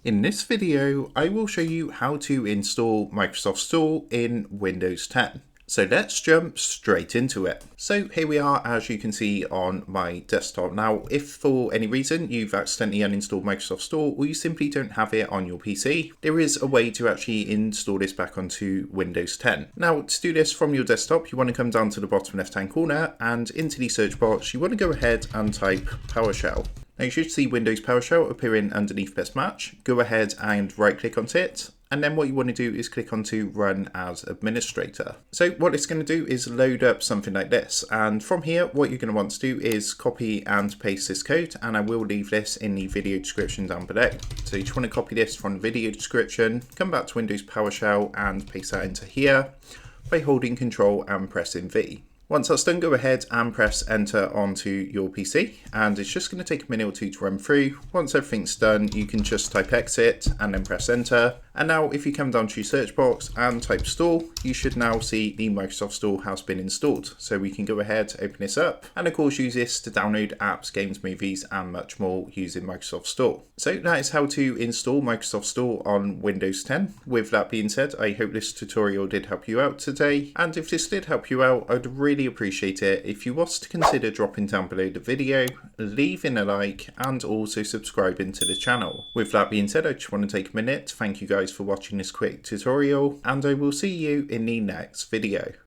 In this video, I will show you how to install Microsoft Store in Windows 10. So let's jump straight into it. So here we are, as you can see on my desktop. Now, if for any reason you've accidentally uninstalled Microsoft Store or you simply don't have it on your PC, there is a way to actually install this back onto Windows 10. Now, to do this from your desktop, you want to come down to the bottom left-hand corner and into the search box, you want to go ahead and type PowerShell. Now you should see Windows PowerShell appearing underneath Best Match. Go ahead and right click onto it. And then what you want to do is click onto Run as Administrator. So what it's going to do is load up something like this. And from here, what you're going to want to do is copy and paste this code. And I will leave this in the video description down below. So you just want to copy this from the video description, come back to Windows PowerShell and paste that into here by holding Control and pressing V. Once that's done, go ahead and press enter onto your PC, and it's just going to take a minute or two to run through. Once everything's done, you can just type exit and then press enter. And now if you come down to your search box and type store, you should now see the Microsoft Store has been installed. So we can go ahead, open this up, and of course use this to download apps, games, movies, and much more using Microsoft Store. So that is how to install Microsoft Store on Windows 10. With that being said, I hope this tutorial did help you out today. And if this did help you out, I'd really appreciate it if you was to consider dropping down below the video, leaving a like, and also subscribing to the channel. With that being said, I just want to take a minute to thank you guys for watching this quick tutorial, and I will see you in the next video.